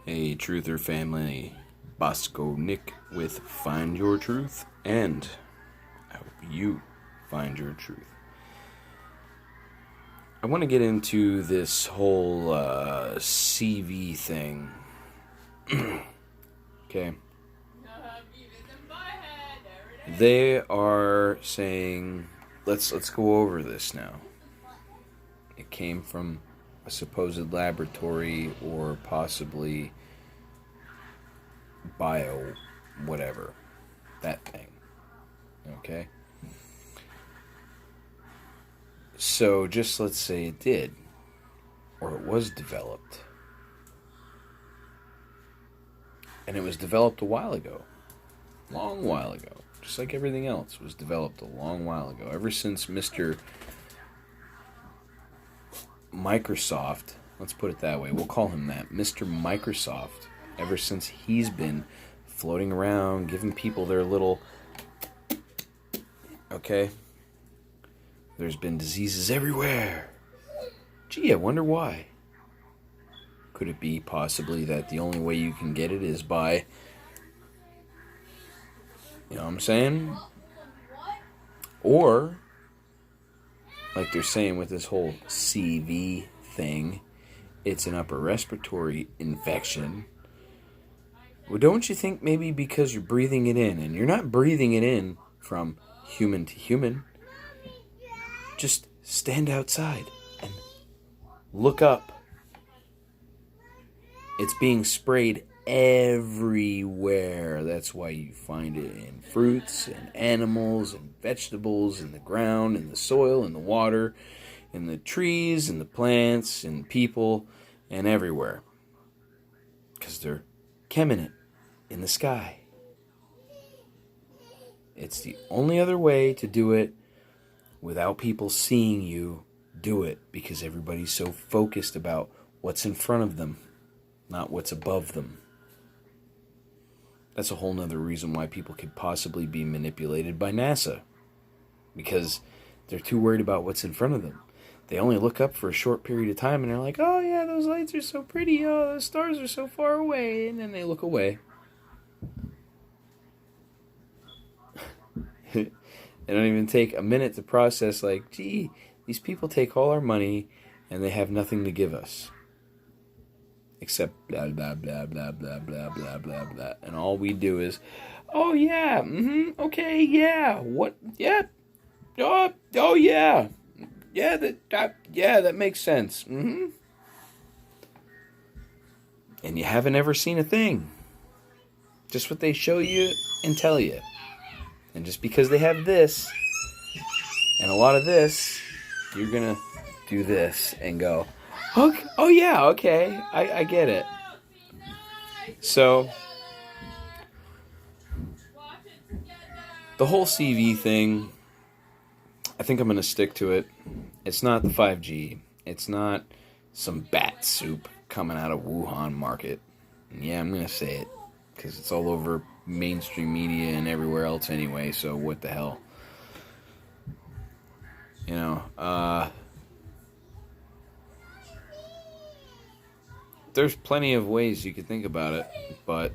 Hey, Truther family, Bosco Nick with Find Your Truth, and I hope you find your truth. I want to get into this whole CV thing. Okay. They are saying, let's go over this now. It came from a supposed laboratory or possibly bio whatever, that thing. Okay? So just let's say it did, or it was developed. And it was developed a while ago. Long while ago. Just like everything else was developed a long while ago. Ever since Mr. Microsoft, let's put it that way, we'll call him that, Mr. Microsoft, ever since he's been floating around, giving people their little, okay, there's been diseases everywhere. Gee, I wonder why. Could it be possibly that the only way you can get it is by, you know what I'm saying? Or, like they're saying with this whole CV thing, it's an upper respiratory infection. Well, don't you think maybe because you're breathing it in, and you're not breathing it in from human to human, just stand outside and look up. It's being sprayed everywhere. That's why you find it in fruits and animals and vegetables, in the ground, in the soil, in the water, in the trees, in the plants, in people, and everywhere. Because they're cheming it in the sky. It's the only other way to do it without people seeing you do it, because everybody's so focused about what's in front of them, not what's above them. That's a whole nother reason why people could possibly be manipulated by NASA. Because they're too worried about what's in front of them. They only look up for a short period of time and they're like, oh yeah, those lights are so pretty, oh, those stars are so far away, and then they look away. They don't even take a minute to process, like, gee, these people take all our money and they have nothing to give us. Except blah, blah, blah, blah, blah, blah, blah, blah, blah. And all we do is, oh, yeah, okay, yeah, what, yeah, oh, yeah, yeah, that makes sense, And you haven't ever seen a thing. Just what they show you and tell you. And just because they have this, and a lot of this, you're gonna do this and go, okay, oh yeah, okay, I get it. So, the whole CV thing, I think I'm going to stick to it. It's not the 5G. It's not some bat soup coming out of Wuhan market. And yeah, I'm going to say it, because it's all over mainstream media and everywhere else anyway, so what the hell. You know, there's plenty of ways you could think about it, but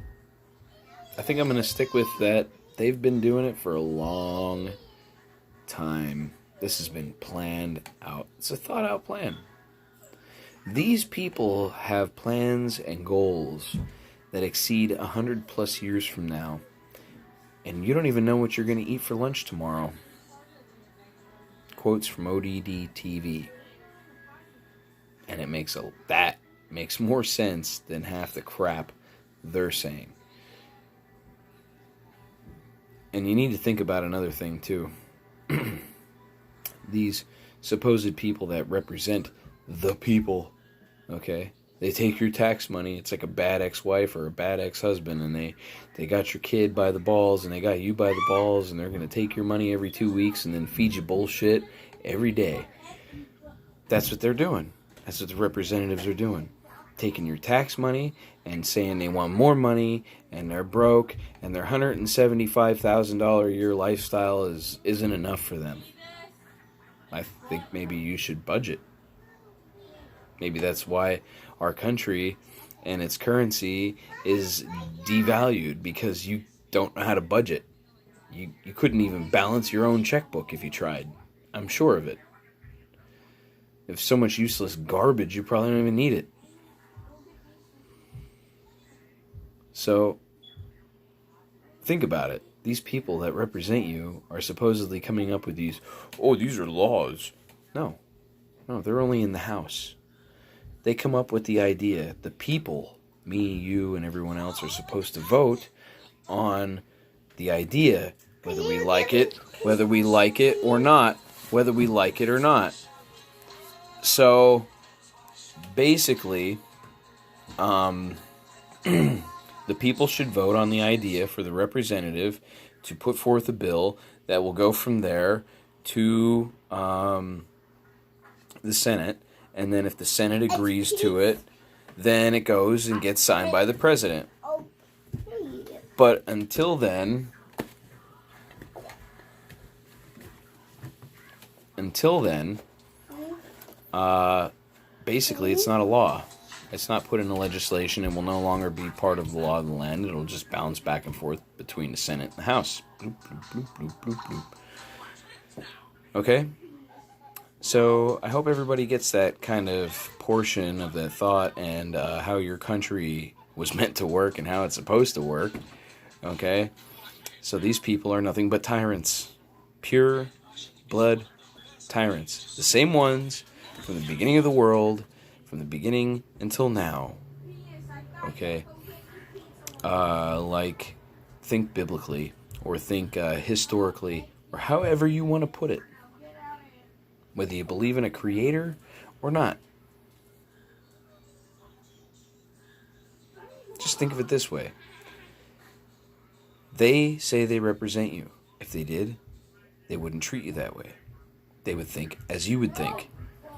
I think I'm going to stick with that. They've been doing it for a long time. This has been planned out. It's a thought out plan. These people have plans and goals that exceed 100 plus years from now, and you don't even know what you're going to eat for lunch tomorrow. Quotes from ODD TV. And it makes makes more sense than half the crap they're saying. And you need to think about another thing too. These supposed people that represent the people, okay? They take your tax money. It's like a bad ex-wife or a bad ex-husband, and they got your kid by the balls, and they got you by the balls, and they're going to take your money every 2 weeks and then feed you bullshit every day. That's what they're doing. That's what the representatives are doing. Taking your tax money and saying they want more money, and they're broke, and their $175,000 a year lifestyle isn't enough for them. I think maybe you should budget. Maybe that's why our country and its currency is devalued because you don't know how to budget. You couldn't even balance your own checkbook if you tried. I'm sure of it. If so much useless garbage, you probably don't even need it. So, think about it. These people that represent you are supposedly coming up with these are laws. No, they're only in the House. They come up with the idea. The people, me, you, and everyone else, are supposed to vote on the idea, whether we like it or not, whether we like it or not. So, basically, the people should vote on the idea for the representative to put forth a bill that will go from there to the Senate. And then if the Senate agrees to it, then it goes and gets signed by the president. But until then, basically it's not a law. It's not put into legislation and will no longer be part of the law of the land. It'll just bounce back and forth between the Senate and the House. Bloop, bloop, bloop, bloop, bloop, bloop. Okay? So I hope everybody gets that kind of portion of that thought and how your country was meant to work and how it's supposed to work. Okay? So these people are nothing but tyrants. Pure blood tyrants. The same ones from the beginning of the world, from the beginning until now. Okay? Like, think biblically, or think historically, or however you want to put it. Whether you believe in a creator or not. Just think of it this way. They say they represent you. If they did, they wouldn't treat you that way. They would think as you would think.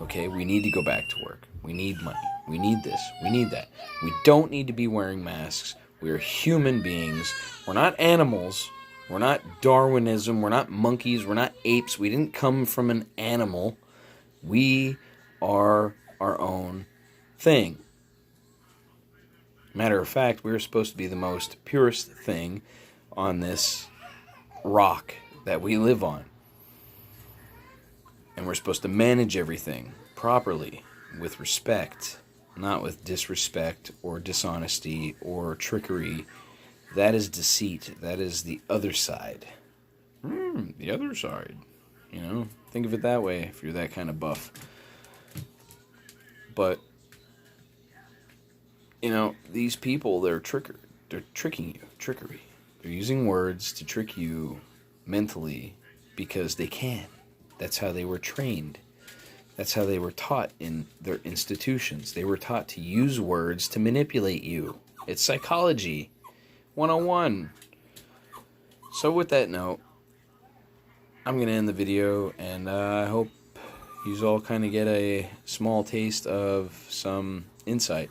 Okay, we need to go back to work. We need money. We need this. We need that. We don't need to be wearing masks. We are human beings. We're not animals. We're not Darwinism. We're not monkeys. We're not apes. We didn't come from an animal. We are our own thing. Matter of fact, we're supposed to be the most purest thing on this rock that we live on. And we're supposed to manage everything properly, with respect, not with disrespect or dishonesty or trickery. That is deceit. That is the other side. The other side. You know, think of it that way if you're that kind of buff. But, you know, these people, they're tricking you. Trickery. They're using words to trick you mentally because they can. That's how they were trained. That's how they were taught in their institutions. They were taught to use words to manipulate you. It's psychology 101. So with that note, I'm going to end the video, and I hope you all kind of get a small taste of some insight.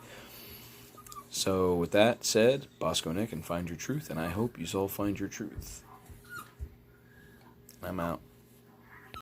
So with that said, Bosco Nick, and find your truth, and I hope you all find your truth. I'm out.